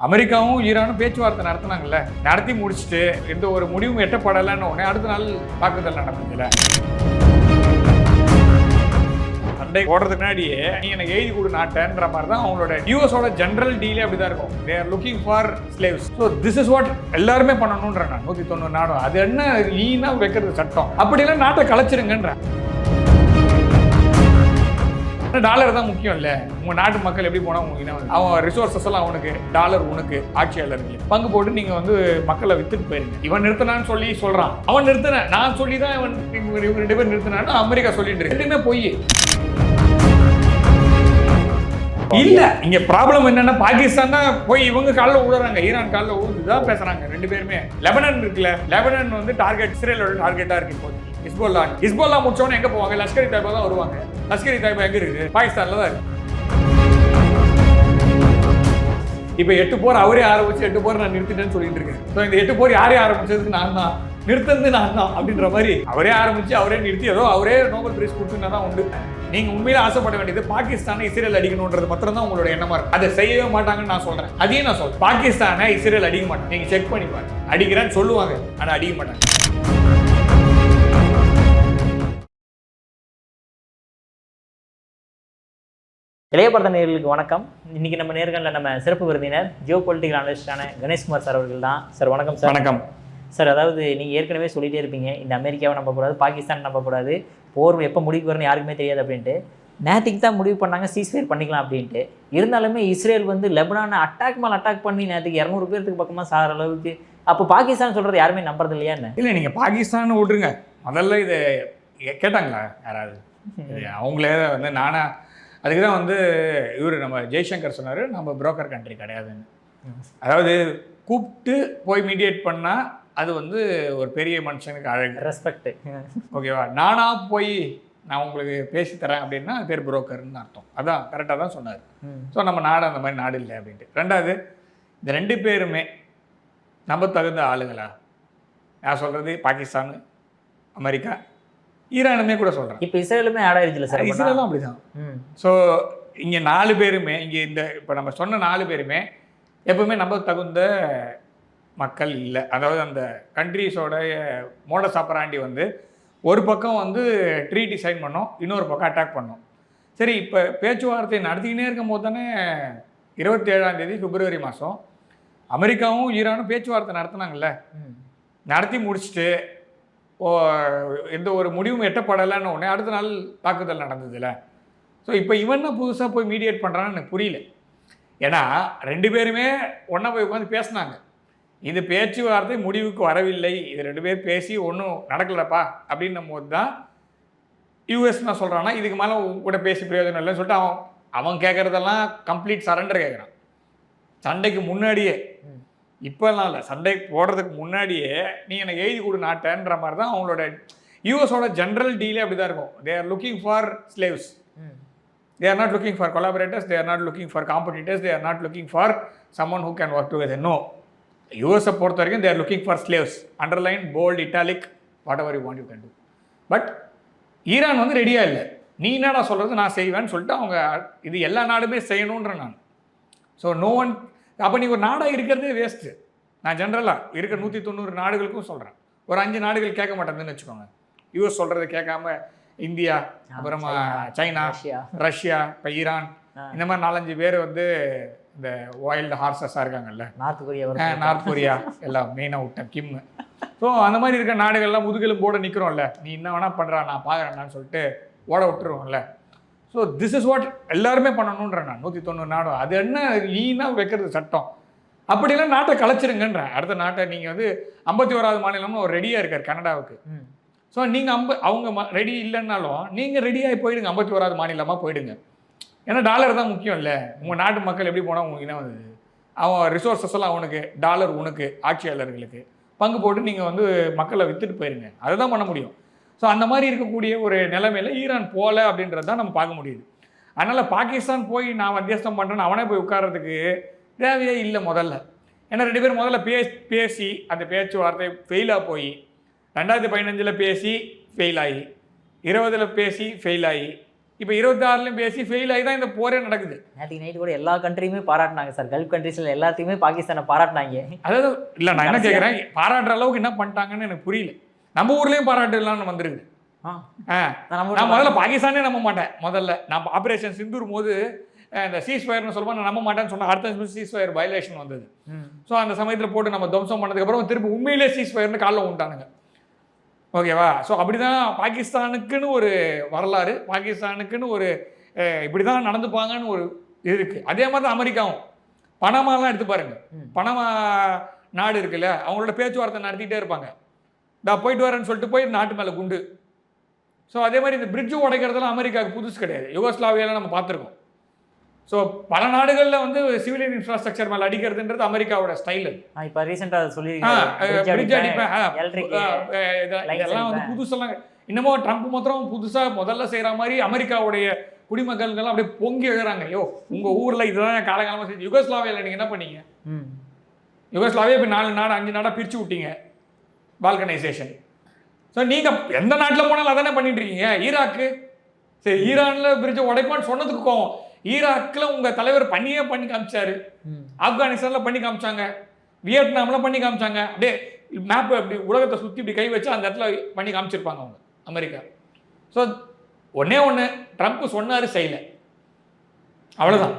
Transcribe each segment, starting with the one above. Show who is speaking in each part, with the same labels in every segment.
Speaker 1: அமெரிக்காவும் ஈரானும் பேச்சுவார்த்தை நடத்தினாங்கல்ல, நடத்தி முடிச்சுட்டு எந்த ஒரு முடிவும் எட்டப்படலைன்னு உடனே அடுத்த நாள் தாக்குதல் நடந்ததுல. சண்டை போடுறதுக்கு முன்னாடியே நீ எனக்கு எழுதி கொடு நாட்டேன்ற மாதிரி தான் அவங்களோட யூஎஸோட ஜெனரல் டீலே அப்படிதான் இருக்கும். They are looking for slaves. So this is what எல்லாருமே பண்ணணுன்ற நான் 190 நாடும். அது என்ன நீனா வைக்கிறது சட்டம், அப்படிலாம் நாட்டை கலைச்சிருங்கன்ற. டாலர் தான் முக்கியம் இல்ல. உங்க நாட்டு மக்கள் எப்படி போனா உங்களுக்கு அவன் ரிசோர்சஸ் எல்லாம் அவனுக்கு, டாலர் உனக்கு, ஆட்சியாளர்களுக்கு பங்கு போட்டு நீங்க வந்து மக்களை வித்துட்டு போயிருங்க. இவன் நிறுத்தினான்னு சொல்லி சொல்றான், அவன் நிறுத்தின நான் சொல்லி தான் இவன் 2 பேர் நிறுத்தினான்னு அமெரிக்கா சொல்லிட்டு இருக்கு. ரெண்டுமே பொய் இல்ல. இங்க ப்ராப்ளம் என்னன்னா பாகிஸ்தான் தான் போய் இவங்க காலில் ஊடுறாங்க, ஈரான் காலில் ஊடுதான் பேசுறாங்க 2 பேருமே. லெபனான் இருக்குல்ல, லெபனான் வந்து டார்கெட், இஸ்ரேலோட டார்கெட்டா இருக்கு இப்போ. ஹிஸ்புல்லா முடிச்சவொடனே எங்க போவாங்க? லஷ்கர் தாய்பா தான் வருவாங்க. லஷ்கர் தாய்பா எங்க இருக்குது? பாகிஸ்தான்ல தான் இருக்கு. இப்ப 8 போர் அவரே ஆரம்பிச்சு 8 போர் நான் நிறுத்திட்டேன்னு சொல்லிட்டு இருக்கேன். ஸோ இந்த 8 போர் யாரே ஆரம்பிச்சது? நான் தான். நிறுத்தது நான் தான் அப்படின்ற மாதிரி அவரே ஆரம்பிச்சு அவரே நிறுத்தி ஏதோ அவரே நோபல் பிரைஸ் கொடுத்துனா தான் உண்டு. நீங்க உண்மையில ஆசைப்பட வேண்டியது பாகிஸ்தானை இஸ்ரேல் அடிக்கணும்ன்றது மாத்திரம் தான் உங்களோட எண்ணமா இருக்கு. அதை செய்யவே மாட்டாங்கன்னு நான் சொல்றேன். அதையும் நான் சொல்றேன், பாகிஸ்தானை இஸ்ரேல் அடிக்க மாட்டாங்க. நீங்க செக் பண்ணி பாருங்க, அடிக்கிறேன்னு சொல்லுவாங்க ஆனா அடிக்க மாட்டாங்க.
Speaker 2: இளையபரத நேயர்களுக்கு வணக்கம். இன்னைக்கு நம்ம நேர்களில் நம்ம சிறப்பு விருந்தினர் ஜியோ பொலிட்டிக்கல் அனலிஸ்டான கணேஷ்குமார் சார் அவர்கள் தான். சார் வணக்கம் சார்.
Speaker 1: வணக்கம்
Speaker 2: சார். அதாவது நீங்கள் ஏற்கனவே சொல்லிகிட்டே இருப்பீங்க, இந்த அமெரிக்காவை நம்பக்கூடாது, பாகிஸ்தான் நம்பக்கூடாது, போர் எப்போ முடிவுக்கு வரும்னு யாருக்குமே தெரியாது அப்படின்ட்டு. நேற்றுக்கு தான் முடிவு பண்ணாங்க சீஸ்ஃபயர் பண்ணிக்கலாம் அப்படின்ட்டு. இருந்தாலுமே இஸ்ரேல் வந்து லெபனானை அட்டாக் மேலே அட்டாக் பண்ணி நேற்றுக்கு 200 பேருக்கு பக்கமாக சாகிற அளவுக்கு. அப்போ பாகிஸ்தான் சொல்கிறது யாருமே நம்புறது இல்லையா என்ன?
Speaker 1: இல்லை, நீங்கள் பாகிஸ்தான் விட்ருங்க. முதல்ல இதை கேட்டாங்களா யாராவது? அவங்களே வந்து நானா அதுக்கு தான் வந்து இவர் நம்ம ஜெய்சங்கர் சொன்னார், நம்ம புரோக்கர் கண்ட்ரி கிடையாதுன்னு. அதாவது கூப்பிட்டு போய் மீடியேட் பண்ணால் அது வந்து ஒரு பெரிய மனுஷனுக்கு அழகு, ரெஸ்பெக்ட். ஓகேவா? நானா போய் நான் உங்களுக்கு பேசி தரேன் அப்படின்னா அது பேர் புரோக்கர்னு அர்த்தம். அதான் கரெக்டாக தான் சொன்னார். ஸோ நம்ம நாடு அந்த மாதிரி நாடு இல்லை அப்படின்ட்டு. ரெண்டாவது, இந்த 2 பேருமே நம்ப தகுந்த ஆளுங்களா? நான் சொல்கிறது பாகிஸ்தான், அமெரிக்கா, ஈரானுமே கூட சொல்கிறேன்.
Speaker 2: இப்போ இஸ்ரேலுமே ஆட் ஆயிடுச்சுல சார்?
Speaker 1: இஸ்ரேலும் அப்படி தான். ஸோ இங்கே 4 பேருமே, இங்கே இந்த இப்போ நம்ம சொன்ன 4 பேருமே எப்பவுமே நம்ப தகுந்த மக்கள் இல்லை. அதாவது அந்த கண்ட்ரிஸோட மோடஸ் ஆப்பராண்டி வந்து ஒரு பக்கம் வந்து ட்ரீட்டி சைன் பண்ணோம், இன்னொரு பக்கம் அட்டாக் பண்ணோம். சரி, இப்போ பேச்சுவார்த்தை நடத்திக்கினே இருக்கும் போது தானே 27ஆம் தேதி பிப்ரவரி மாதம் அமெரிக்காவும் ஈரானும் பேச்சுவார்த்தை நடத்தினாங்கல்ல. நடத்தி முடிச்சுட்டு எந்த ஒரு முடிவும் எட்டப்படலைன்னு உடனே அடுத்த நாள் தாக்குதல் நடந்ததுல. ஸோ இப்போ இவன் தான் புதுசாக போய் மீடியேட் பண்ணுறான்னு எனக்கு புரியல. ஏன்னா 2 பேருமே ஒன்றா போய் உட்காந்து பேசினாங்க. இது பேச்சுவார்த்தை முடிவுக்கு வரவில்லை, இது 2 பேர் பேசி ஒன்றும் நடக்கலப்பா அப்படின்னும் போது தான் யூஎஸ் நான் சொல்கிறான்னா இதுக்கு மேலே கூட பேசி பிரயோஜனம் இல்லைன்னு சொல்லிட்டு அவன் கேட்குறதெல்லாம் கம்ப்ளீட் சரண்டர் கேட்குறான். சண்டைக்கு முன்னாடியே, இப்போல்லாம் இல்லை, சண்டை போடுறதுக்கு முன்னாடியே நீ எனக்கு எழுதி கொடு நாட்டேன்ற மாதிரி தான் அவங்களோட யூஎஸோட ஜெனரல் டீலே அப்படி தான் இருக்கும். They are looking for slaves. They are not looking for collaborators, they are not looking for competitors, they are not looking for someone who can work together. No. US பொறுத்த வரைக்கும் they are looking for slaves. Underline, bold, italic, whatever you want you can do. But Iran வந்து ரெடியாக இல்லை. நீ என்னடா சொல்கிறது, நான் செய்வேன்னு சொல்லிட்டு அவங்க இது எல்லா நாடுமே செய்யணுன்ற நான். So no one. அப்போ நீ ஒரு நாடாக இருக்கிறதே வேஸ்ட்டு. நான் ஜென்ரலாக இருக்கிற 190 நாடுகளுக்கும் சொல்கிறேன். ஒரு 5 நாடுகள் கேட்க மாட்டேங்குதுன்னு வச்சுக்கோங்க. யூஎஸ் சொல்கிறத கேட்காம இந்தியா, அப்புறமா சைனா, ரஷ்யா, இப்போ ஈரான், இந்த மாதிரி 4-5 பேர் வந்து இந்த வைல்டு ஹார்சஸாக இருக்காங்கல்ல. நார்த் கொரியா எல்லாம் மெயினாக விட்டேன், கிம். ஸோ அந்த மாதிரி இருக்கிற நாடுகள்லாம் முதுகெலும் போட நிற்கிறோம்ல. நீ என்ன வேணால் பண்ணுறா, நான் பார்க்குறேன்னான்னு சொல்லிட்டு ஓட விட்டுருவோம்ல. ஸோ திஸ் இஸ் வாட் எல்லாருமே பண்ணணுன்ற நான் 190 நாடும். அது என்ன நீனா வைக்கிறது சட்டம், அப்படிலாம் நாட்டை கலைச்சிருங்கன்றேன். அடுத்த நாட்டை நீங்கள் வந்து 51வது மாநிலம்னு ஒரு ரெடியாக இருக்கார் கனடாவுக்கு. ஸோ நீங்கள் அவங்க ரெடி இல்லைன்னாலும் நீங்கள் ரெடியாகி போயிடுங்க, 51வது மாநிலமாக போயிடுங்க. ஏன்னா டாலர் தான் முக்கியம் இல்லை. உங்கள் நாட்டு மக்கள் எப்படி போனால் உங்களுக்கு என்ன வந்தது? அவன் ரிசோர்ஸஸ் எல்லாம் அவனுக்கு, டாலர் உனக்கு, ஆட்சியாளர்களுக்கு பங்கு போட்டு நீங்கள் வந்து மக்களை விற்றுட்டு போயிருங்க. அதை தான் பண்ண முடியும். ஸோ அந்த மாதிரி இருக்கக்கூடிய ஒரு நிலைமையில் ஈரான் போகலை அப்படின்றது தான் நம்ம பார்க்க முடியுது. அதனால் பாகிஸ்தான் போய் நான் மத்தியஸ்தம் பண்ணுறேன்னு அவனே போய் உட்கார்றதுக்கு தேவையே இல்லை முதல்ல. ஏன்னா 2 பேர் முதல்ல பேசி அந்த பேச்சுவார்த்தை ஃபெயிலாக போய் 2015 பேசி ஃபெயில் ஆகி, 20 பேசி ஃபெயில் ஆகி, இப்போ 26லயும் பேசி ஃபெயில் ஆகி தான் இந்த போரே நடக்குது.
Speaker 2: நேற்று நைட்டு கூட எல்லா கண்ட்ரியுமே பாராட்டினாங்க சார். கல்ஃப் கண்ட்ரீஸ்ல எல்லாத்தையுமே பாகிஸ்தானை பாராட்டினாங்க.
Speaker 1: அதாவது இல்லை, நான் என்ன கேட்குறேன், பாராட்டுற அளவுக்கு என்ன பண்ணிட்டாங்கன்னு எனக்கு புரியல. நம்ம ஊர்லேயும் பாராட்டு இல்லாமல் வந்துருக்குது. நான் முதல்ல பாகிஸ்தானே நம்ப மாட்டேன். முதல்ல நான் ஆப்ரேஷன் சிந்தூர் போது இந்த சீஸ்ஃபயர்னு சொல்லுவோம், நான் நம்ப மாட்டேன்னு சொன்னேன். அடுத்த நிமிஷம் சீஸ்ஃபயர் வயலேஷன் வந்தது. ஸோ அந்த சமயத்தில் போட்டு நம்ம துவம்சம் பண்ணதுக்கப்புறம் திரும்ப உண்மையிலே சீஸ்ஃபயர்னு காலில் விட்டானுங்க. ஓகேவா? ஸோ அப்படி தான் பாகிஸ்தானுக்குன்னு ஒரு வரலாறு, பாகிஸ்தானுக்குன்னு ஒரு இப்படி தான் நடந்துப்பாங்கன்னு ஒரு இது இருக்குது. அதே மாதிரி தான் அமெரிக்காவும். பனாமாலாம் எடுத்து பாருங்க. பனாமா நாடு இருக்குல்ல, அவங்களோட பேச்சுவார்த்தை நடத்திட்டே இருப்பாங்க. நான் போயிட்டு வரேன்னு சொல்லிட்டு போய் நாட்டு மேலே குண்டு. ஸோ அதே மாதிரி இந்த பிரிட்ஜு உடைக்கிறதுலாம் அமெரிக்காவுக்கு புதுசு கிடையாது. யுகோஸ்லாவியாவில் நம்ம பார்த்துருக்கோம். ஸோ பல நாடுகளில் வந்து சிவிலியன் இன்ஃப்ராஸ்ட்ரக்சர் மேலே அடிக்கிறதுன்றது அமெரிக்காவோட ஸ்டைல்.
Speaker 2: இப்போ ரீசெண்டாக
Speaker 1: பிரிட்ஜ் அடிப்பேன், இதெல்லாம் வந்து புதுசெல்லாம். இன்னமும் ட்ரம்ப் மாத்திரம் புதுசாக முதல்ல செய்கிற மாதிரி அமெரிக்காவுடைய குடிமக்கள்கள்லாம் அப்படியே பொங்கி எழுறாங்க. ஐயோ, உங்கள் ஊரில் இதுதான் காலகாலமாக செஞ்சு. யுகோஸ்லாவியாவில் நீங்கள் என்ன பண்ணீங்க? யுகோஸ்லாவியா இப்போ 4 நாடு 5 நாடாக பிரித்து விட்டீங்க, பால்கனைசேஷன். ஸோ நீங்கள் எந்த நாட்டில் போனாலும் அதானே பண்ணிட்டு இருக்கீங்க. ஈராக்கு சரி, ஈரானில் பிரிட்ஜை உடைப்பான்னு சொன்னதுக்கு கோவம். ஈராக்கில் உங்கள் தலைவர் பண்ணி காமிச்சாரு, ஆப்கானிஸ்தானில் பண்ணி காமிச்சாங்க, வியட்நாமில் பண்ணி காமிச்சாங்க. அப்படியே மேப் அப்படி உலகத்தை சுற்றி இப்படி கை வச்சு அந்த இடத்துல பண்ணி காமிச்சிருப்பாங்க அவங்க அமெரிக்கா. ஸோ ஒன்று ட்ரம்ப் சொன்னார், செய்யலை, அவ்வளோதான்.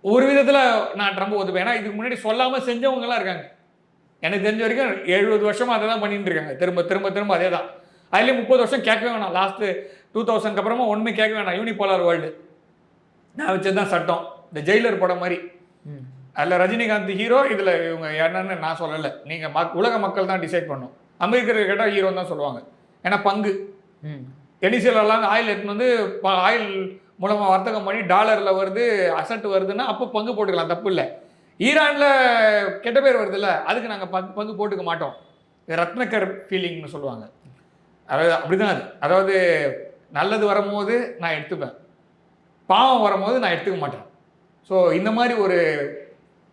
Speaker 1: ஒரு விதத்தில் நான் ட்ரம்ப் ஒத்துப்பேன். ஏன்னா இதுக்கு முன்னாடி சொல்லாமல் செஞ்சவங்கலாம் இருக்காங்க. எனக்கு தெரிஞ்ச வரைக்கும் 70 வருஷமாக அதை தான் பண்ணிட்டு இருக்காங்க. திரும்ப அதே தான். அதுலேயும் 30 வருஷம் கேட்கவே வேணாம். லாஸ்ட்டு 2000 அப்புறமா ஒன்றுமே கேட்க வேணாம். யூனிபோலார் வேர்ல்டு நான் வச்சது தான் சட்டம். இந்த ஜெயிலர் படம் மாதிரி. அதில் ரஜினிகாந்த் ஹீரோ, இதில் இவங்க என்னன்னு நான் சொல்லலை. நீங்கள் உலக மக்கள் தான் டிசைட் பண்ணும். அமெரிக்கர்கள் கேட்டால் ஹீரோன்னு தான் சொல்லுவாங்க. ஏன்னா பங்கு எடிசிலெல்லாம் ஆயில் எடுத்துன்னு வந்து ஆயில் மூலமாக வர்த்தகம் பண்ணி டாலரில் வருது, அசட் வருதுன்னா அப்போ பங்கு போட்டுக்கலாம், தப்பு இல்லை. ஈரானில் கெட்ட பேர் வருதுல்ல, அதுக்கு நாங்கள் பங்கு போட்டுக்க மாட்டோம். ரத்னக்கர் ஃபீலிங்னு சொல்லுவாங்க. அதாவது அப்படி தான் அது. அதாவது நல்லது வரும்போது நான் எடுத்துப்பேன், பாவம் வரும்போது நான் எடுத்துக்க மாட்டேன். ஸோ இந்த மாதிரி ஒரு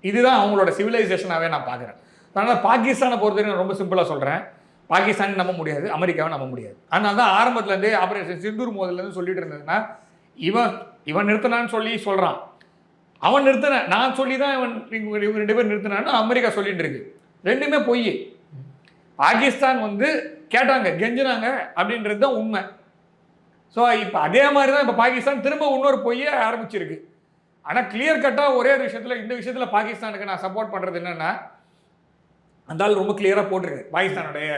Speaker 1: இதுதான் அவங்களோட சிவிலைசேஷனாகவே நான் பார்க்குறேன். அதனால் பாகிஸ்தானை பொறுத்தவரைக்கும் நான் ரொம்ப சிம்பிளாக சொல்கிறேன், பாகிஸ்தான் நம்ப முடியாது, அமெரிக்காவை நம்ப முடியாது. அதனால தான் ஆரம்பத்துலேருந்தே ஆப்ரேஷன் சிந்தூர் மோதலேருந்து சொல்லிட்டு இருந்ததுன்னா, இவன் நிறுத்தினான்னு சொல்லி சொல்கிறான், அவன் நிறுத்தின நான் சொல்லி தான் இவங்க 2 பேர் நிறுத்தினான்னு அமெரிக்கா சொல்லிட்டு இருக்கு. ரெண்டுமே பொய். பாகிஸ்தான் வந்து கேட்டாங்க, கெஞ்சினாங்க அப்படின்றது தான் உண்மை. ஸோ இப்போ அதே மாதிரி தான் இப்போ பாகிஸ்தான் திரும்ப இன்னொரு பொய்யை ஆரம்பிச்சிருக்கு. ஆனால் கிளியர் கட்டாக ஒரே ஒரு விஷயத்தில், இந்த விஷயத்தில் பாகிஸ்தானுக்கு நான் சப்போர்ட் பண்ணுறது என்னென்னா, அந்த ஆள் ரொம்ப கிளியராக போட்டிருக்கு. பாகிஸ்தானுடைய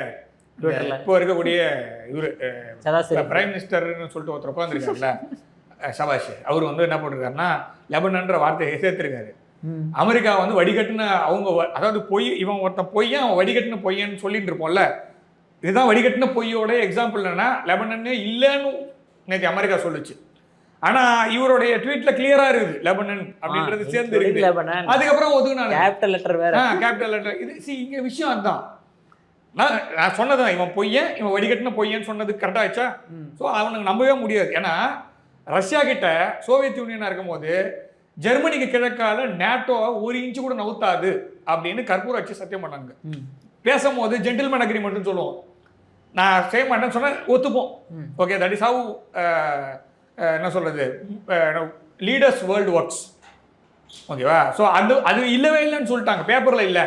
Speaker 1: இப்போ இருக்கக்கூடிய இவர் பிரைம் மினிஸ்டர்னு சொல்லிட்டு ஒருத்தர் உட்காந்துருக்காருல்ல, ஷபாஷ், அவர் வந்து என்ன போட்டிருக்காருன்னா, லெபனன்ற வார்த்தையை சேர்த்துருக்காரு. அமெரிக்கா வந்து வடிகட்டுன அவங்க, அதாவது பொய், இவன் ஒருத்தன் பொய்யன், அவன் வடிகட்டுன பொய்யன்னு சொல்லிட்டு இருப்போம்ல, இதுதான் வடிகட்டின பொய்யோட எக்ஸாம்பிள். என்னன்னா, லெபனன்னே இல்லைன்னு நேற்று அமெரிக்கா சொல்லுச்சு. ஆனால் இவருடைய ட்வீட்ல கிளியரா இருக்குது லெபனன் அப்படின்றது சேர்ந்து இருக்குது. அதுக்கப்புறம் ஒதுக்குனாங்க கேபிட்டல் லெட்டர் வேற, கேபிட்டல் லெட்டர். இது இங்க விஷயம் அதுதான். நான் சொன்னதான், இவன் பொய்யன், இவன் வடிகட்டின பொய்யன்னு சொன்னது கரெக்டாக ஆச்சா? ஸோ அவனுக்கு நம்பவே முடியாது. ஏன்னா ரஷ்யா கிட்ட சோவியத் யூனியனா இருக்கும் போது ஜெர்மனிக்கு கிழக்கால நேட்டோ 1 இன்ச்சு கூட நவுத்தாது அப்படின்னு கற்பூர அடிச்சு சத்தியம் பண்ணாங்க. பேசும்போது ஜென்டில்மேன் அக்ரிமெண்ட்னு சொல்லுவோம். நான் செய்ய மாட்டேன்னு சொன்னால் ஒத்துப்போம். ஓகே, தட் இஸ் ஹவ் என்ன சொல்கிறது, லீடர்ஸ் வேர்ல்டு ஒர்க்ஸ். ஓகேவா? ஸோ அது இல்லவே இல்லைன்னு சொல்லிட்டாங்க, பேப்பரில் இல்லை.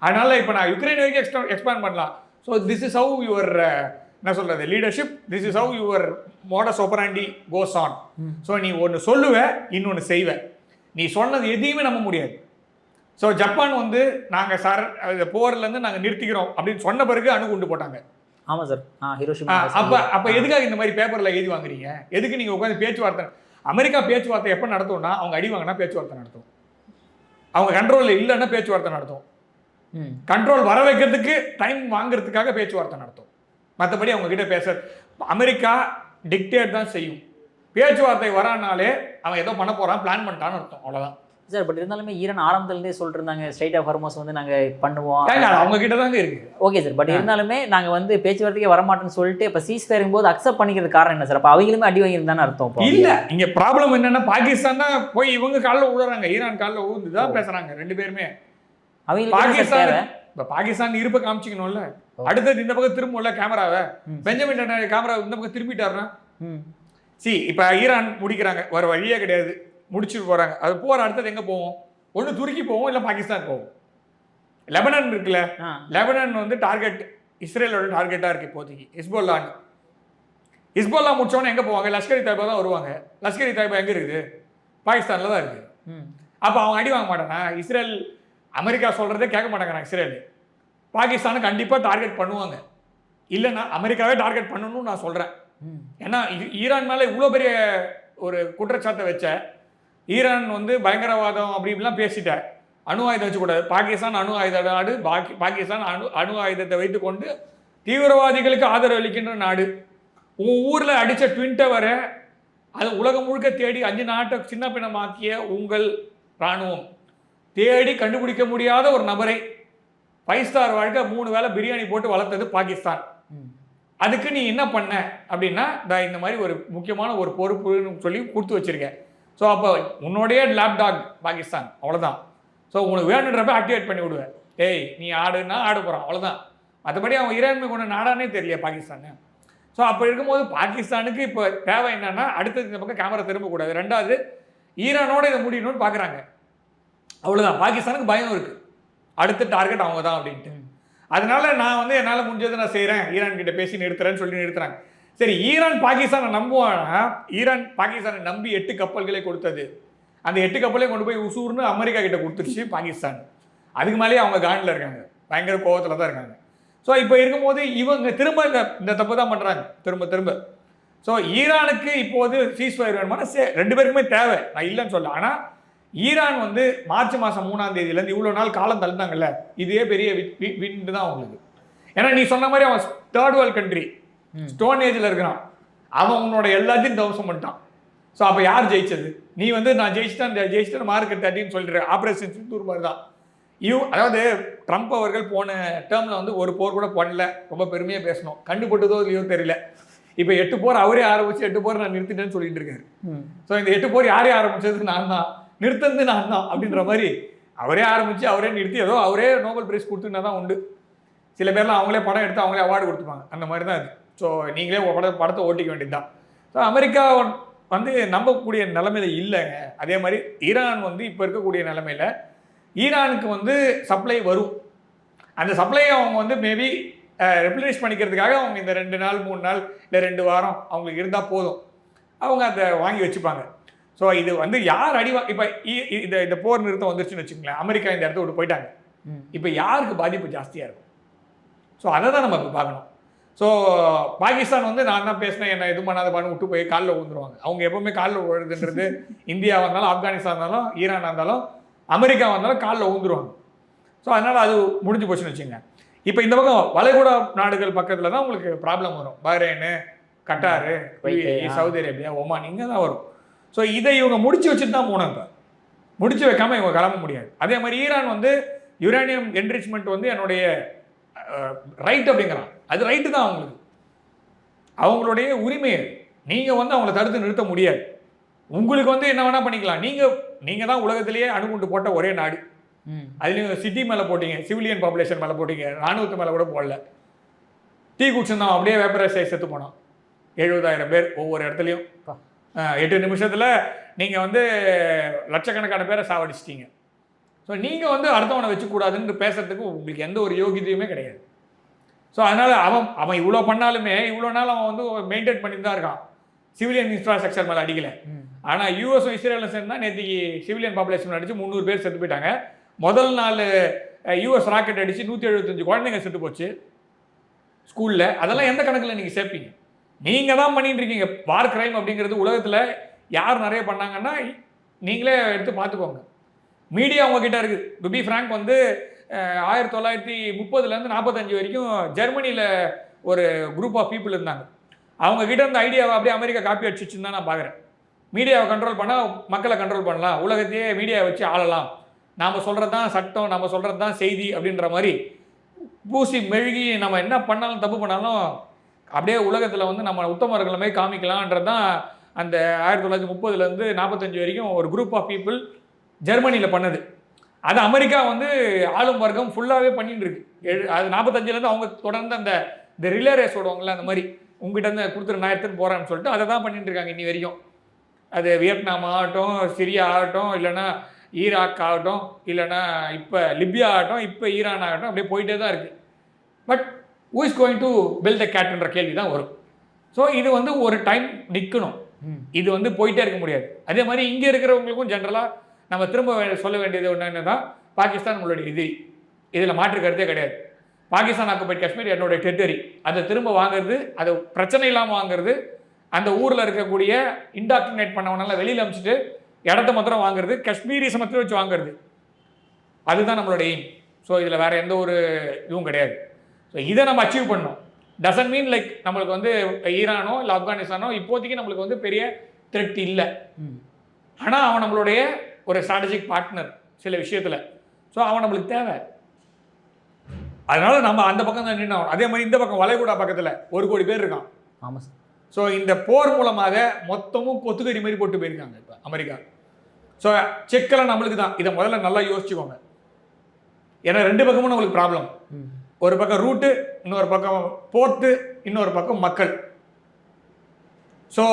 Speaker 1: அதனால் இப்போ நான் யுக்ரைன் வரைக்கும் எக்ஸ்பேண்ட் பண்ணலாம். So this is how your என்ன சொல்கிறது leadership, this is how your modus operandi goes on. So நீ ஒன்று சொல்லுவேன், இன்னொன்று செய்வேன். நீ சொன்னது எதையுமே நம்ப முடியாது. ஸோ ஜப்பான் வந்து நாங்கள் சார் போர்லேருந்து நாங்கள் நிறுத்திக்கிறோம் அப்படின்னு சொன்ன பிறகு அணுகுண்டு போட்டாங்க.
Speaker 2: ஆமாம் சார், ஹிரோஷிமா.
Speaker 1: அப்போ எதுக்காக இந்த மாதிரி பேப்பரில் எழுதி வாங்குறீங்க? எதுக்கு நீங்கள் உட்காந்து பேச்சுவார்த்தை? அமெரிக்கா பேச்சுவார்த்தை எப்போ நடத்தும்னா, அவங்க அடி வாங்கினா பேச்சுவார்த்தை நடத்தும், அவங்க கண்ட்ரோலில் இல்லைன்னா பேச்சுவார்த்தை நடத்தும், கண்ட்ரோல் வர வைக்கிறதுக்கு டைம் வாங்குறதுக்காக பேச்சுவார்த்தை நடத்தும். மற்றபடி அவங்க கிட்ட பேச அமெரிக்கா டிக்டேட் தான் செய்யும். பேச்சுவார்த்தை வரானாலே அவன் ஏதோ பண்ண போகிறான், பிளான் பண்ணிட்டான்னு அர்த்தம், அவ்வளோதான்
Speaker 2: சார். பட் இருந்தாலுமே ஈரான் ஆரம்பத்துலேருந்தே சொல்லிட்டு இருந்தாங்க, ஸ்ட்ரைட் ஆஃப் ஹார்மோஸ் வந்து நாங்கள் பண்ணுவோம்,
Speaker 1: அவங்க கிட்ட தாங்க இருக்குது.
Speaker 2: ஓகே சார், பட் இருந்தாலுமே நாங்கள் வந்து பேச்சுவார்த்தைக்கே வரமாட்டேன்னு சொல்லிட்டு இப்போ சீஸ்ஃபயரிங் போது அக்செப்ட் பண்ணிக்கிறது காரணம் என்ன சார்? அப்போ அவங்களுமே அடி வாங்கியிருந்தானே அர்த்தம்.
Speaker 1: இல்லை, இங்கே ப்ராப்ளம் என்னன்னா, பாகிஸ்தான் தான் போய் இவங்க காலில் விழுறாங்க, ஈரான் காலில் விழுந்து தான் பேசுகிறாங்க 2 பேருமே. அவங்க பாகிஸ்தான் இப்போ பாகிஸ்தான் இருப்பை காமிச்சிக்கணும்ல, அடுத்தது இந்த பக்கம் திரும்பல கேமராவை, பெஞ்சமின் கேமரா இந்த பக்கம் திரும்பிட்டாருன்னா இப்போ ஈரான் முடிக்கிறாங்க, வேறு வழியே கிடையாது, முடிச்சுட்டு போகிறாங்க. அது போகிற அடுத்தது எங்கே போவோம்? ஒன்று துருக்கி போவோம், இல்லை பாகிஸ்தான் போவோம். லெபனான் இருக்குல்ல, லெபனான் வந்து டார்கெட் இஸ்ரேலோட டார்கெட்டாக இருக்குது இப்போதைக்கு. ஹிஸ்போல்லா முடிச்சோன்னே எங்கே போவாங்க? லஷ்கர் இ தாய்பா தான் வருவாங்க. லஷ்கர் இ தாய்பா எங்கே இருக்குது? பாகிஸ்தானில் தான் இருக்குது. அப்போ அவங்க அடி வாங்க மாட்டானா? இஸ்ரேல் அமெரிக்கா சொல்கிறதே கேட்க மாட்டாங்க. இஸ்ரேல் பாகிஸ்தானை கண்டிப்பாக டார்கெட் பண்ணுவாங்க. இல்லைன்னா அமெரிக்காவே டார்கெட் பண்ணணும்னு நான் சொல்கிறேன். ஏன்னா ஈரான் மேலே இவ்வளோ பெரிய ஒரு குற்றச்சாட்டை வச்ச, ஈரான் வந்து பயங்கரவாதம் அப்படி இப்படிலாம் பேசிட்டேன், அணு ஆயுதம் வச்சுக்கூடாது, பாகிஸ்தான் அணு ஆயுத நாடு, பாகிஸ்தான் அணு ஆயுதத்தை வைத்துக்கொண்டு தீவிரவாதிகளுக்கு ஆதரவு அளிக்கின்ற நாடு. உன் ஊரில் அடித்த ட்வின் டவரை அது உலகம் முழுக்க தேடி 5 நாட்டை சின்ன பின்னமாக்கிய உங்கள் இராணுவம் தேடி கண்டுபிடிக்க முடியாத ஒரு நபரை 5 ஸ்டார் வாழ்க்கை 3 வேளை பிரியாணி போட்டு வளர்த்தது பாகிஸ்தான். அதுக்கு நீ என்ன பண்ண அப்படின்னா, இந்த மாதிரி ஒரு முக்கியமான ஒரு பொறுப்புன்னு சொல்லி கொடுத்து வச்சிருக்கேன். ஸோ அப்போ உன்னுடைய லேப்டாக் பாகிஸ்தான், அவ்வளோதான். ஸோ உனக்கு வேணுன்றப்ப ஆக்டிவேட் பண்ணி விடுவேன். ஏய் நீ ஆடுன்னா ஆட போகிறான், அவ்வளோதான். மற்றபடி அவன் இறையாண்மை கொண்ட நாடானே தெரியல பாகிஸ்தானு. ஸோ அப்போ இருக்கும்போது பாகிஸ்தானுக்கு இப்போ தேவை என்னன்னா, அடுத்தது இந்த பக்கம் கேமரா திரும்பக்கூடாது. 2வது ஈரானோட இதை முடியணும்னு பார்க்குறாங்க, அவ்வளோதான். பாகிஸ்தானுக்கு பயம் இருக்குது, அடுத்த டார்கெட் அவங்க தான் அப்படின்ட்டு. அதனால நான் வந்து என்னால் முடிஞ்சதை நான் செய்கிறேன், ஈரான் கிட்ட பேசி நிறுத்துறேன்னு சொல்லி நிறுத்துறாங்க. சரி, ஈரான் பாகிஸ்தானை நம்புவானா? ஈரான் பாகிஸ்தானை நம்பி 8 கப்பல்களை கொடுத்தது. அந்த 8 கப்பலையும் கொண்டு போய் உசூர்னு அமெரிக்கா கிட்ட கொடுத்துருச்சு பாகிஸ்தான். அதுக்கு மேலேயே அவங்க காண்டில் இருக்காங்க, பயங்கர கோவத்தில் தான் இருக்காங்க. ஸோ இப்போ இருக்கும்போது இவங்க திரும்ப இந்த தப்பு தான் பண்ணுறாங்க திரும்ப. ஸோ ஈரானுக்கு இப்போது சீஸ்ஃபயர் வேணுமானா 2 பேருக்குமே தேவை, நான் இல்லைன்னு சொல்ல. ஆனால் ஈரான் வந்து மார்ச் மாதம் 3ஆம் தேதியிலேருந்து இவ்வளோ நாள் காலம் தள்ளினாங்கல்ல, இதே பெரிய விண்டு தான் அவங்களுக்கு. ஏன்னா நீ சொன்ன மாதிரி அவன் 3rd வேர்ல்ட் கண்ட்ரி, ஸ்டோன் ஏஜில் இருக்கிறான், அவன் உன்னோட எல்லாத்தையும் தவசம் பண்ணிட்டான். ஸோ அப்போ யார் ஜெயிச்சது? நீ வந்து நான் ஜெயிச்சிட்டேன் மார்க் 30 சொல்லிடுற ஆப்ரேஷன் சிந்தூர் மாதிரி தான். அதாவது ட்ரம்ப் அவர்கள் போன டேர்மில் வந்து ஒரு போர் கூட பண்ணல, ரொம்ப பெருமையாக பேசணும், கண்டுபட்டதோ இல்லையோ தெரியல. இப்போ 8 போர் அவரே ஆரம்பிச்சு 8 போர் நான் நிறுத்திட்டேன்னு சொல்லிட்டு இருக்காரு. ஸோ இந்த 8 போர் யாரே ஆரம்பிச்சது? நான் தான், நிறுத்தந்து நான் தான் அப்படின்ற மாதிரி அவரே ஆரம்பித்து அவரே நிறுத்தி ஏதோ அவரே நோபல் பிரைஸ் கொடுத்துனா தான் உண்டு. சில பேர்லாம் அவங்களே படம் எடுத்து அவங்களே அவார்டு கொடுத்துப்பாங்க, அந்த மாதிரி தான் அது. ஸோ நீங்களே படத்தை ஓட்டிக்க வேண்டியது தான். ஸோ அமெரிக்கா வந்து நம்பக்கூடிய நிலைமையில இல்லைங்க. அதே மாதிரி ஈரான் வந்து இப்போ இருக்கக்கூடிய நிலைமையில் ஈரானுக்கு வந்து சப்ளை வரும். அந்த சப்ளையை அவங்க வந்து மேபி ரெப்ளனிஷ் பண்ணிக்கிறதுக்காக அவங்க இந்த 2 நாள் 3 நாள் இல்லை 2 வாரம் அவங்களுக்கு இருந்தால் போதும், அவங்க அதை வாங்கி வச்சுப்பாங்க. ஸோ இது வந்து யார் இப்போ இந்த போர் நிறுத்தம் வந்துருச்சுன்னு வச்சுக்கோங்களேன், அமெரிக்கா இந்த இடத்த விட்டு போயிட்டாங்க, இப்போ யாருக்கு பாதிப்பு ஜாஸ்தியாக இருக்கும்? ஸோ அதை தான் நம்ம இப்போ பார்க்கணும். ஸோ பாகிஸ்தான் வந்து நான் தான் பேசினேன், என்ன எதுவும் பண்ணாத பண்ணி விட்டு போய் காலில் விழுந்துருவாங்க. அவங்க எப்பவுமே காலில் விழுதுன்றது இந்தியாவாக இருந்தாலும் ஆப்கானிஸ்தான் இருந்தாலும் ஈரானாக இருந்தாலும் அமெரிக்கா வந்தாலும் காலில் ஊந்துருவாங்க. ஸோ அதனால் அது முடிஞ்சு போச்சுன்னு வச்சுங்க. இப்போ இந்த பக்கம் வளைகுடா நாடுகள் பக்கத்தில் தான் உங்களுக்கு ப்ராப்ளம் வரும். பஹ்ரைனு, கட்டாரு, சவுதி அரேபியா, ஒமான், இங்கே தான் வரும். ஸோ இதை இவங்க முடிச்சு வச்சுட்டு தான் போனாங்க, முடிச்சு வைக்காமல் இவங்க கிளம்ப முடியாது. அதே மாதிரி ஈரான் வந்து யுரேனியம் என்ரிச்மெண்ட் வந்து என்னுடைய ரைட் அப்படிங்கிறான். அது ரைட்டு தான் அவங்களுக்கு, அவங்களுடைய உரிமை. நீங்கள் வந்து அவங்கள தடுத்து நிறுத்த முடியாது. உங்களுக்கு வந்து என்ன வேணால் பண்ணிக்கலாம். நீங்கள் தான் உலகத்திலேயே அணுகுண்டு போட்ட ஒரே நாடு. அதுலேயும் சிட்டி மேலே போட்டிங்க, சிவிலியன் பாப்புலேஷன் மேலே போட்டிங்க, இராணுவத்து மேலே கூட போடல. டீ குடிச்சிருந்தோம், அப்படியே வேப்பரைஸ் செத்து போனோம் 70,000 பேர் ஒவ்வொரு இடத்துலையும். 8 நிமிஷத்தில் நீங்கள் வந்து லட்சக்கணக்கான பேரை சாவடிச்சிட்டீங்க. ஸோ நீங்கள் வந்து அடுத்தவனை வச்சுக்கூடாதுன்னு பேசுறதுக்கு உங்களுக்கு எந்த ஒரு யோகியதையுமே கிடையாது. ஸோ அதனால் அவன் இவ்வளோ பண்ணாலுமே இவ்வளோ நாள் அவன் வந்து மெயின்டைன் பண்ணிட்டு தான் இருக்கான், சிவிலியன் இன்ஃப்ராஸ்ட்ரக்சர் மேலே அடிக்கலை. ஆனால் யூஎஸும் இஸ்ரேலும் சேர்ந்து தான் நேற்றுக்கு சிவிலியன் பாப்புலேஷன் அடித்து 300 பேர் செத்து போயிட்டாங்க. முதல் நாள் யூஎஸ் ராக்கெட் அடித்து 175 குழந்தைங்க செத்து போச்சு ஸ்கூலில். அதெல்லாம் எந்த கணக்கில் நீங்கள் சேர்ப்பீங்க? நீங்கள் தான் பண்ணிட்டு இருக்கீங்க. வார் கிரைம் அப்படிங்கிறது உலகத்தில் யார் நிறைய பண்ணாங்கன்னா நீங்களே எடுத்து பார்த்துக்கோங்க. மீடியா உங்ககிட்ட இருக்குது. டு பி ஃப்ராங்க் வந்து 1930 45 வரைக்கும் ஜெர்மனியில் ஒரு குரூப் ஆஃப் பீப்புள் இருந்தாங்க. அவங்க கிட்ட இருந்த ஐடியாவை அப்படியே அமெரிக்கா காப்பி அடிச்சுன்னு தான் நான் பார்க்குறேன். மீடியாவை கண்ட்ரோல் பண்ணால் மக்களை கண்ட்ரோல் பண்ணலாம், உலகத்தையே மீடியாவை வச்சு ஆளலாம், நாம் சொல்கிறது தான் சட்டம், நம்ம சொல்கிறது தான் செய்தி அப்படின்ற மாதிரி பூசி மெழுகி நம்ம என்ன பண்ணாலும் தப்பு பண்ணாலும் அப்படியே உலகத்தில் வந்து நம்ம உத்தமர்கள் மாதிரி காமிக்கலான்றது தான் அந்த 1930 45 வரைக்கும் ஒரு குரூப் ஆஃப் பீப்புள் ஜெர்மனியில் பண்ணது. அது அமெரிக்கா வந்து ஆளும் வர்க்கம் ஃபுல்லாகவே பண்ணிட்டு இருக்கு. அது 45 அவங்க தொடர்ந்து அந்த ரிலே ரேஸ் ஓடுவாங்கள்ல, அந்த மாதிரி உங்ககிட்ட இருந்து கொடுத்துரு நான் எடுத்துன்னு போகிறேன்னு சொல்லிட்டு அதை தான் பண்ணிட்டு இருக்காங்க இன்னி வரைக்கும். அது வியட்நாம் ஆகட்டும், சிரியா ஆகட்டும், இல்லைன்னா ஈராக் ஆகட்டும், இல்லைன்னா இப்போ லிபியா ஆகட்டும், இப்போ ஈரான் ஆகட்டும், அப்படியே போயிட்டே தான் இருக்குது. But who is going to build the கேட்ன்ற கேள்வி தான் வரும். ஸோ இது வந்து ஒரு டைம் நிற்கணும். இது வந்து போயிட்டே இருக்க முடியாது. அதே மாதிரி இங்கே இருக்கிறவங்களுக்கும் ஜென்ரலாக நம்ம திரும்ப சொல்ல வேண்டியது ஒன்று என்னன்னா, பாகிஸ்தான் உங்களுடைய எதிரி, இதில் மாற்று கருத்தே கிடையாது. பாகிஸ்தான் ஆக்குபைட் காஷ்மீர் என்னுடைய டெரிட்டரி, அதை திரும்ப வாங்குறது, அது பிரச்சனை இல்லாமல் வாங்குறது, அந்த ஊரில் இருக்கக்கூடிய இன்டாக்டினேட் பண்ணவனெல்லாம் வெளியில் அனுப்பிச்சிட்டு இடத்த மாத்திரம் வாங்குறது, காஷ்மீரிஸை மாத்திரம் வச்சு வாங்குறது, அதுதான் நம்மளோட எய்ம். ஸோ இதில் வேறு எந்த ஒரு இதுவும் கிடையாது. ஸோ இதை நம்ம அச்சீவ் பண்ணோம். டசன்ட் மீன் லைக் நம்மளுக்கு வந்து ஈரானோ இல்லை ஆப்கானிஸ்தானோ இப்போதைக்கு நம்மளுக்கு வந்து பெரிய த்ரெட் இல்லை. ஆனால் அவன் நம்மளுடைய ஒரு ஸ்ட்ராட்டஜிக் பார்ட்னர் சில விஷயத்தில். ஸோ அவன் நம்மளுக்கு தேவை. அதனால நம்ம அந்த பக்கம் தான் நின்று. அதே மாதிரி இந்த பக்கம் வளைகுடா பக்கத்தில் 1 கோடி பேர் இருக்கான்.
Speaker 2: ஆமாம் சார்.
Speaker 1: ஸோ இந்த போர் மூலமாக மொத்தமும் கொத்துக்கறி மாதிரி போட்டு போயிருக்காங்க இப்போ அமெரிக்கா. ஸோ செக்கெல்லாம் நம்மளுக்கு தான். இதை முதல்ல நல்லா யோசிச்சுக்கோங்க. ஏன்னா 2 பக்கமும் நம்மளுக்கு ப்ராப்ளம். ஒரு பக்கம் ரூட்டு, இன்னொரு பக்கம் போர்ட்டு, இன்னொரு பக்கம் மக்கள். ஸோ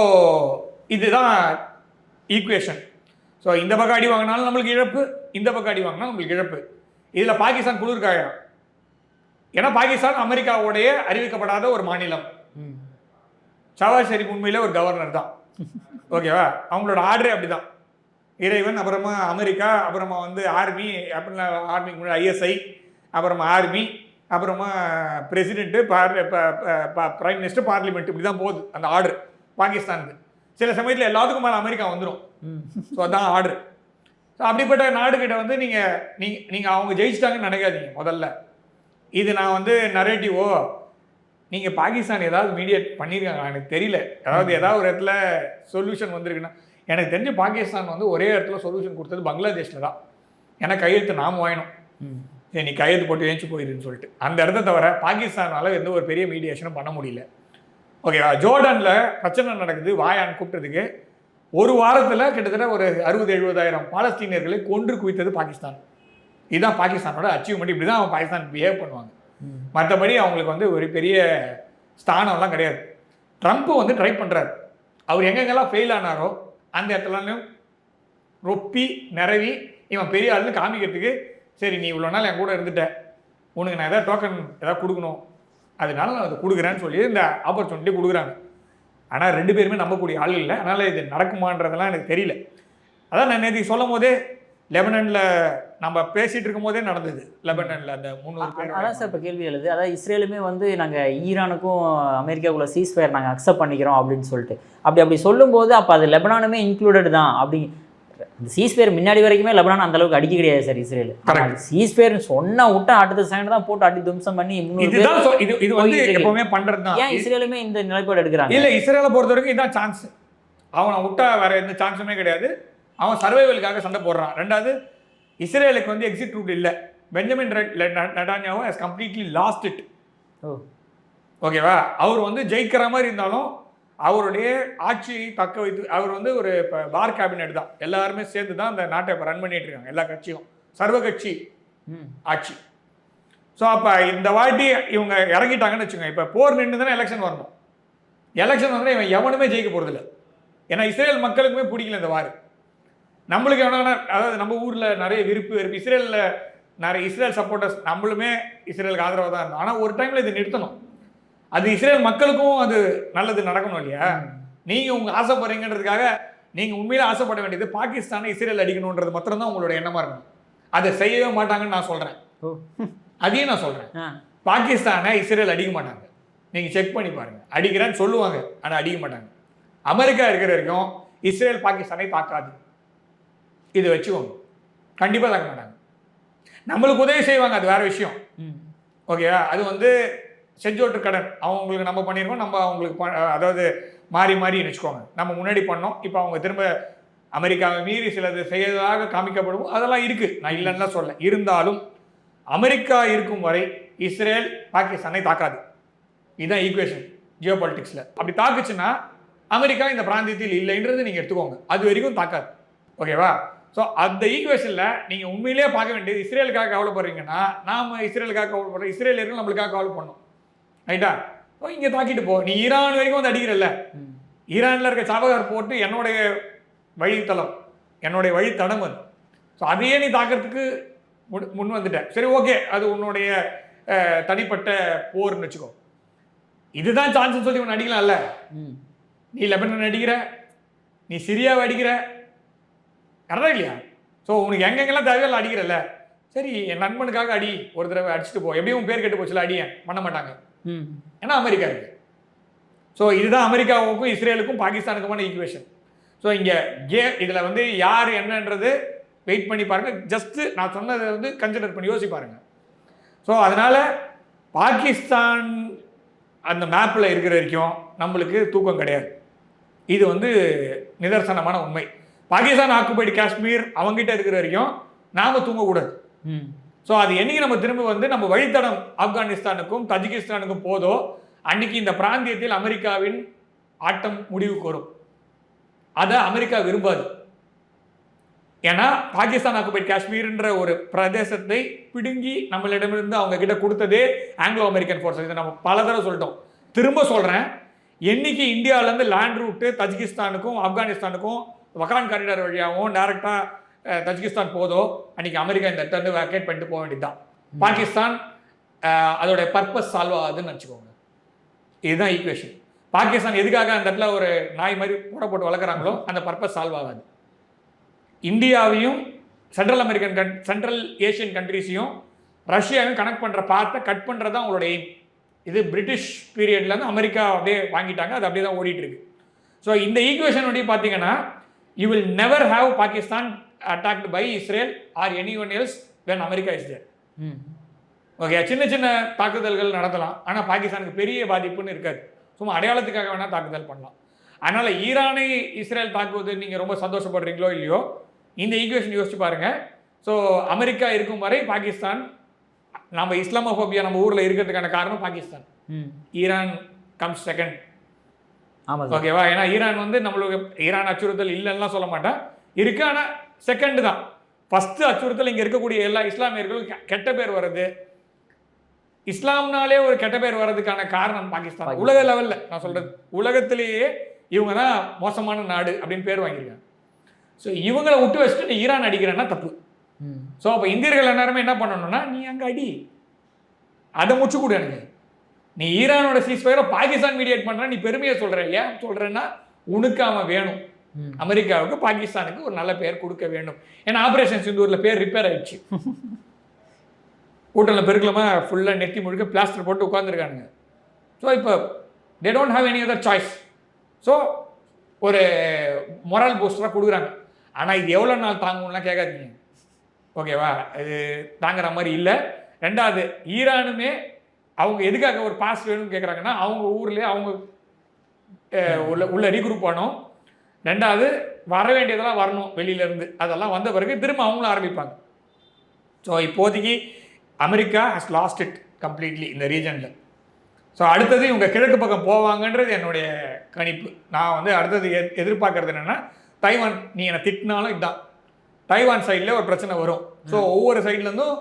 Speaker 1: இதுதான் ஈக்குவேஷன். ஸோ இந்த பக்கம் அடி வாங்கினாலும் நம்மளுக்கு இழப்பு, இந்த பக்கம் அடி வாங்கினா நம்மளுக்கு இழப்பு. இதில் பாகிஸ்தான் குளிர்காயம். ஏன்னா பாகிஸ்தான் அமெரிக்காவுடைய அறிவிக்கப்படாத ஒரு மாநிலம். ஷாபாஸ் ஷெரீப் உண்மையிலே ஒரு கவர்னர் தான். ஓகேவா? அவங்களோட ஆர்டரே அப்படி தான். இறைவன், அப்புறமா அமெரிக்கா, அப்புறமா வந்து ஆர்மி, அப்படின்னா ஆர்மிக்கு முன்னாடி ISI, அப்புறமா ஆர்மி, அப்புறமா பிரசிடென்ட்டு, பிரைம் மினிஸ்டர், பார்லிமெண்ட், இப்படி தான் போகுது அந்த ஆர்டர் பாகிஸ்தானுக்கு. சில சமயத்தில் எல்லாத்துக்கும் மேலே அமெரிக்கா வந்துடும். ஸோ அதான் ஆர்டர். ஸோ அப்படிப்பட்ட நாடுகிட்ட வந்து நீங்கள் அவங்க ஜெயிச்சிட்டாங்கன்னு நினைக்காதீங்க முதல்ல. இது நான் வந்து நரேட்டிவோ, நீங்கள் பாகிஸ்தான் ஏதாவது மீடியேட் பண்ணியிருக்காங்க எனக்கு தெரியல. அதாவது ஏதாவது ஒரு இடத்துல சொல்யூஷன் வந்திருக்குன்னா, எனக்கு தெரிஞ்சு பாகிஸ்தான் வந்து ஒரே இடத்துல சொல்யூஷன் கொடுத்தது பங்களாதேஷில் தான். ஏன்னா கையெழுத்து நாம் வாங்கினோம். சரி நீ கையெழுத்து போட்டு ஏஞ்சி போயிருன்னு சொல்லிட்டு அந்த இடத்த தவிர பாகிஸ்தானால் எந்த ஒரு பெரிய மீடியேஷனும் பண்ண முடியல. ஓகேவா? ஜோர்டானில் பிரச்சனை நடக்குது, வாயான்னு கூப்பிட்டதுக்கு 1 வாரத்தில் கிட்டத்தட்ட ஒரு 60,000-70,000 பாலஸ்தீனியர்களை கொன்று குவித்தது பாகிஸ்தான். இதுதான் பாகிஸ்தானோட அச்சீவ்மெண்ட். இப்படி தான் அவன் பாகிஸ்தான் பிஹேவ் பண்ணுவாங்க. மற்றபடி அவங்களுக்கு வந்து ஒரு பெரிய ஸ்தானம்லாம் கிடையாது. ட்ரம்ப் வந்து ட்ரை பண்ணுறாரு. அவர் எங்கெங்கெல்லாம் ஃபெயில் ஆனாரோ அந்த இடத்துலயும் ரொப்பி நிறவி இவன் பெரிய ஆளுன்னு காமிக்கிறதுக்கு, சரி நீ இவ்வளோ நாள் என் கூட இருந்துட்ட, உனக்கு நான் எதாவது டோக்கன் எதாவது கொடுக்கணும், அதனால நான் அதை கொடுக்குறேன்னு சொல்லி இந்த ஆப்பர்ச்சுனிட்டி கொடுக்குறாங்க. ஆனால் 2 பேருமே நம்பக்கூடிய ஆள் இல்லை. அதனால் இது நடக்குமான்றதெல்லாம் எனக்கு தெரியல. அதான் நான் நேற்று சொல்லும் போதே லெபனனில் நம்ம பேசிகிட்டு இருக்கும் போதே நடந்தது. லெபனனில் அந்த 300 பேர்.
Speaker 2: அதான் சார் இப்போ கேள்வி எழுது. அதாவது இஸ்ரேலுமே வந்து நாங்கள் ஈரானுக்கும் அமெரிக்காவுக்குள்ள சீஸ்ஃபயர் நாங்கள் அக்செப்ட் பண்ணிக்கிறோம் அப்படின்னு சொல்லிட்டு அப்படி சொல்லும்போது அப்போ அது லெபனானுமே இன்க்ளூடட் தான். அப்படி அந்த சீஸ்ஃபயர் முன்னாடி வரைக்குமே லெபனான் அந்த அளவுக்கு அடிக்க கிடையாது சார் இஸ்ரேல். சீஸ்ஃபயர் சொன்னா விட்டா அடுத்த செகண்ட் தான் போட்டு அடி தும்சம் பண்ணி
Speaker 1: இது வந்து எப்பவுமே பண்றது தான்.
Speaker 2: ஏன் இஸ்ரேலுமே இந்த நிலைப்பாடு எடுக்கிறாங்க?
Speaker 1: இல்லை, இஸ்ரேலை பொறுத்த வரைக்கும் இதான் சான்ஸ். அவனை விட்டா வேற எந்த சான்ஸுமே கிடையாது. அவன் சர்வைவலுக்காக சண்டை போடுறான். 2வது இஸ்ரேலுக்கு வந்து எக்ஸிட் ரூட் இல்லை. Benjamin Netanyahu has completely lost it. ஓகேவா? அவர் வந்து ஜெயிக்கிற மாதிரி இருந்தாலும் அவருடைய ஆட்சியை தக்க வைத்து அவர் வந்து ஒரு இப்போ பார் கேபினெட் தான். எல்லாருமே சேர்ந்து தான் அந்த நாட்டை இப்போ ரன் பண்ணிட்டு இருக்காங்க. எல்லா கட்சியும் சர்வ கட்சி ஆட்சி. ஸோ அப்போ இந்த வாட்டி இவங்க இறங்கிட்டாங்கன்னு வச்சுக்கோங்க. இப்போ போர் நின்று தானே எலெக்ஷன் வரணும். எலெக்ஷன் வந்து இவன் எவனுமே ஜெயிக்க போகிறதில்ல. ஏன்னா இஸ்ரேல் மக்களுக்குமே பிடிக்கல இந்த வார். நம்மளுக்கு எவனா, அதாவது நம்ம ஊரில் நிறைய விருப்பு இஸ்ரேலில் நிறைய இஸ்ரேல் சப்போர்ட்டர்ஸ், நம்மளுமே இஸ்ரேலுக்கு ஆதரவாக தான் இருந்தோம். ஆனால் ஒரு டைமில் இது நிறுத்தணும். அது இஸ்ரேல் மக்களுக்கும் அது நல்லது நடக்கணும் இல்லையா? நீங்கள் உங்கள் ஆசைப்படுறீங்கன்றதுக்காக நீங்கள் உண்மையிலே ஆசைப்பட வேண்டியது பாகிஸ்தானை இஸ்ரேல் அடிக்கணுன்றது மாத்திரம் தான் உங்களோட எண்ணமாக இருக்கணும். அதை செய்யவே மாட்டாங்கன்னு நான் சொல்கிறேன். அதையும் நான் சொல்கிறேன். பாகிஸ்தானை இஸ்ரேல் அடிக்க மாட்டாங்க. நீங்கள் செக் பண்ணி பாருங்கள். அடிக்கிறேன்னு சொல்லுவாங்க, ஆனால் அடிக்க மாட்டாங்க. அமெரிக்கா இருக்கிற வரைக்கும் இஸ்ரேல் பாகிஸ்தானை தாக்காது. இதை வச்சுக்கோங்க. கண்டிப்பாக தாக்க மாட்டாங்க. நம்மளுக்கு உதவி செய்வாங்க, அது வேறு விஷயம். ஓகேவா? அது வந்து செஞ்சோட்டு கடன். அவங்களுக்கு நம்ம பண்ணியிருக்கோம், நம்ம அவங்களுக்கு அதாவது மாறி வச்சுக்கோங்க. நம்ம முன்னாடி பண்ணோம், இப்போ அவங்க திரும்ப அமெரிக்காவை மீறி சிலது செய்யறதாக காமிக்கப்படும். அதெல்லாம் இருக்குது, நான் இல்லைன்னா சொல்ல. இருந்தாலும் அமெரிக்கா இருக்கும் வரை இஸ்ரேல் பாகிஸ்தானை தாக்காது. இதுதான் ஈக்குவேஷன் ஜியோ பாலிட்டிக்ஸில். அப்படி தாக்குச்சுன்னா அமெரிக்கா இந்த பிராந்தியத்தில் இல்லைன்றது நீங்கள் எடுத்துக்கோங்க. அது வரைக்கும் தாக்காது. ஓகேவா? ஸோ அந்த ஈக்குவேஷனில் நீங்கள் உண்மையிலேயே பார்க்க வேண்டியது, இஸ்ரேலுக்காக கவலைப்படுறீங்கன்னா நாம் இஸ்ரேலுக்காக கவலைப்படுறோம், இஸ்ரேலியர்கள் நம்மளுக்காக கவலை பண்ணோம். ரைட்டா? இங்கே தாக்கிட்டு போ, நீ ஈரான் வரைக்கும் வந்து அடிக்கிறல்ல, ஈரானில் இருக்க சாபகார் போட்டு என்னுடைய வழித்தளம், என்னுடைய வழித்தடம் அது. ஸோ அதையே நீ தாக்கிறதுக்கு முன் வந்துட்ட, சரி ஓகே, அது உன்னுடைய தனிப்பட்ட போர்னு வச்சுக்கோ. இதுதான் சான்ஸ் சொல்லி ஒன்று அடிக்கலாம்ல. நீ லெபனான் அடிக்கிற, நீ சிரியாவை அடிக்கிற, கரெக்டாக இல்லையா? ஸோ உனக்கு எங்கெங்கெல்லாம் தேவையோ அடிக்கிறல்ல, சரி என் நண்பனுக்காக அடி, ஒரு தடவை அடிச்சுட்டு போ, எப்படியும் பேர் கெட்டு போச்சுல, அடியேன் பண்ண மாட்டாங்க, ஏன்னா அமெரிக்கா இருக்கு. ஸோ இதுதான் அமெரிக்காவுக்கும் இஸ்ரேலுக்கும் பாகிஸ்தானுக்குமான ஈக்குவேஷன். ஸோ இங்கே இதில் வந்து யார் என்னன்றது வெயிட் பண்ணி பாருங்கள். ஜஸ்ட்டு நான் சொன்னதை வந்து கன்சிடர் பண்ணி யோசி பாருங்கள். ஸோ அதனால் பாகிஸ்தான் அந்த மேப்பில் இருக்கிற வரைக்கும் நம்மளுக்கு தூக்கம் கிடையாது. இது வந்து நிதர்சனமான உண்மை. பாகிஸ்தான் ஆக்குபைடு காஷ்மீர் அவங்ககிட்ட இருக்கிற வரைக்கும் நாம் தூங்கக்கூடாது. ஸோ அது என்னைக்கு நம்ம திரும்ப வந்து நம்ம வழித்தடம் ஆப்கானிஸ்தானுக்கும் தஜிகிஸ்தானுக்கும் போதோ அன்னைக்கு இந்த பிராந்தியத்தில் அமெரிக்காவின் ஆட்டம் முடிவுக்கு வரும். அதை அமெரிக்கா விரும்பாது. ஏன்னா பாகிஸ்தான் ஆக்குபைடு காஷ்மீர்ன்ற ஒரு பிரதேசத்தை பிடுங்கி நம்மளிடமிருந்து அவங்க கிட்ட கொடுத்ததே ஆங்கிலோ அமெரிக்கன் ஃபோர்ஸஸ். இதை நம்ம பல தடவை சொல்லிட்டோம், திரும்ப சொல்கிறேன். என்னைக்கு இந்தியாவிலேருந்து லேண்ட் ரூட்டு தஜிகிஸ்தானுக்கும் ஆப்கானிஸ்தானுக்கும் வகான் காரிடார் வழியாகவும் டைரெக்டாக தஜிகிஸ்தான் போதோ அன்றைக்கி அமெரிக்கா இந்த இடத்துல வந்து வேக்கேட் பண்ணிட்டு போக வேண்டியது தான். பாகிஸ்தான் அதோடைய பர்பஸ் சால்வ் ஆகுதுன்னு வச்சுக்கோங்க. இதுதான் ஈக்குவேஷன். பாகிஸ்தான் எதுக்காக அந்த இடத்துல ஒரு நாய் மாதிரி போட்டு வளர்க்குறாங்களோ அந்த பர்பஸ் சால்வ் ஆகாது. இந்தியாவையும் சென்ட்ரல் ஏஷியன் கண்ட்ரிஸையும் ரஷ்யாவையும் கனெக்ட் பண்ணுற பார்த்தை கட் பண்ணுறது தான் அவங்களோட எய்ம். இது பிரிட்டிஷ் பீரியட்லேருந்து அமெரிக்கா அப்படியே வாங்கிட்டாங்க, அது அப்படியே தான் ஓடிட்டு இருக்கு. ஸோ இந்த ஈக்குவேஷன் வந்து பார்த்தீங்கன்னா you will never have Pakistan attacked by Israel or any one else when America is there. Okay, சின்ன சின்ன தாக்குதல்கள் நடத்தலாம், ஆனால் பாகிஸ்தானுக்கு பெரிய பாதிப்புன்னு இருக்காது. சும்மா அடையாளத்துக்காக வேணால் தாக்குதல் பண்ணலாம். அதனால் ஈரானை இஸ்ரேல் தாக்குவது நீங்கள் ரொம்ப சந்தோஷப்படுறீங்களோ இல்லையோ, இந்த ஈக்குவேஷன் யோசிச்சு பாருங்கள். ஸோ அமெரிக்கா இருக்கும் வரை பாகிஸ்தான், நம்ம இஸ்லாமோபோபியா நம்ம ஊரில் இருக்கிறதுக்கான காரணம் பாகிஸ்தான். Iran comes second.
Speaker 2: ஆமாம்,
Speaker 1: ஓகேவா? ஏன்னா ஈரான் வந்து நம்மளுக்கு ஈரான் அச்சுறுத்தல் இல்லைன்னா சொல்ல மாட்டேன், இருக்கு, ஆனால் செகண்டு தான். ஃபஸ்ட்டு அச்சுறுத்தல் இங்கே இருக்கக்கூடிய எல்லா இஸ்லாமியர்களும் கெட்ட பேர் வர்றது, இஸ்லாம்னாலே ஒரு கெட்ட பேர் வர்றதுக்கான காரணம் பாகிஸ்தான். உலக லெவலில் நான் சொல்கிறது, உலகத்திலேயே இவங்க தான் மோசமான நாடு அப்படின்னு பேர் வாங்கியிருக்காங்க. ஸோ இவங்களை விட்டு வச்சுட்டு நீ ஈரான் அடிக்கிறேன்னா தப்பு. ஸோ அப்போ இந்தியர்கள் எல்லாருமே என்ன பண்ணணும்னா, நீ அங்கே அடி, அதை முச்சு கொடு எனக்கு. நீ ஈரானோட சீஸ்ஃபயரை பாகிஸ்தான் மீடியேட் பண்ணுற, நீ பெருமையை சொல்கிற. ஏன் சொல்கிறேன்னா உனக்கு அவன் வேணும். அமெரிக்காவுக்கு பாகிஸ்தானுக்கு ஒரு நல்ல பேர் கொடுக்க வேண்டும். ஏன்னா ஆப்ரேஷன் சிந்தூரில் பேர் ரிப்பேர் ஆயிடுச்சு, கூட்டணில் பெருக்கலமா ஃபுல்லாக நெத்தி முழுக்க பிளாஸ்டர் போட்டு உட்காந்துருக்கானுங்க. ஸோ இப்போ they don't have any other choice. So ஒரு மொரல் பூஸ்டராக கொடுக்குறாங்க. ஆனால் இது எவ்வளோ நாள் தாங்கும்லாம் கேட்காதீங்க, ஓகேவா? இது தாங்குற மாதிரி இல்லை. ரெண்டாவது, ஈரானுமே அவங்க எதுக்காக ஒரு பாஸ் வேணும்னு கேட்குறாங்கன்னா, அவங்க ஊர்லேயே அவங்க உள்ள ரீக்ரூப் பண்ணணும். ரெண்டாவது, வர வேண்டியதெல்லாம் வரணும் வெளியிலேருந்து, அதெல்லாம் வந்த பிறகு திரும்ப அவங்களும் ஆரம்பிப்பாங்க. ஸோ இப்போதைக்கு America has lost it completely இந்த ரீஜனில். ஸோ அடுத்தது இவங்க கிழக்கு பக்கம் போவாங்கன்றது என்னுடைய கணிப்பு. நான் வந்து அடுத்தது எதிர்பார்க்கறது என்னென்னா, தைவான், நீ என்னை திட்டினாலும் இதுதான், தைவான் சைடில் ஒரு பிரச்சனை வரும். ஸோ ஒவ்வொரு சைட்லேருந்தும்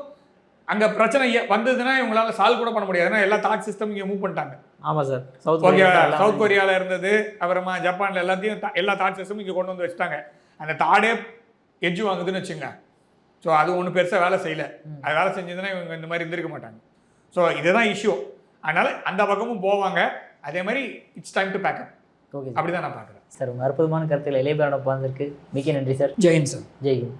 Speaker 1: அங்கே பிரச்சனை வந்ததுன்னா இவங்களால சால்வ் கூட பண்ண முடியாது, ஏன்னா எல்லா தாட் சிஸ்டம் இங்கே மூவ் பண்ணிட்டாங்க.
Speaker 2: ஆமாம் சார்,
Speaker 1: சவுத் கொரியாவில் இருந்தது, அப்புறமா ஜப்பானில் எல்லாத்தையும் எல்லா தாட் சிஸ்டமும் இங்கே கொண்டு வந்து வச்சுட்டாங்க. அந்த தாடே எஜ்ஜு வாங்குதுன்னு வச்சுங்க. ஸோ அது ஒன்றும் பெருசாக வேலை செய்யலை. அது வேலை செஞ்சதுன்னா இவங்க இந்த மாதிரி இருந்திருக்க மாட்டாங்க. ஸோ இதுதான் இஷ்யூ. அதனால் அந்த பக்கமும் போவாங்க. அதே மாதிரி it's time to backup.
Speaker 2: Okay,
Speaker 1: அப்படி தான் நான் பார்க்குறேன்
Speaker 2: சார். உங்கள் அற்புதமான கருத்தில் இளையபாரோட உட்காந்துருக்கு. மிக்க நன்றி சார்.
Speaker 1: ஜெயின் சார்.
Speaker 2: ஜெயின்.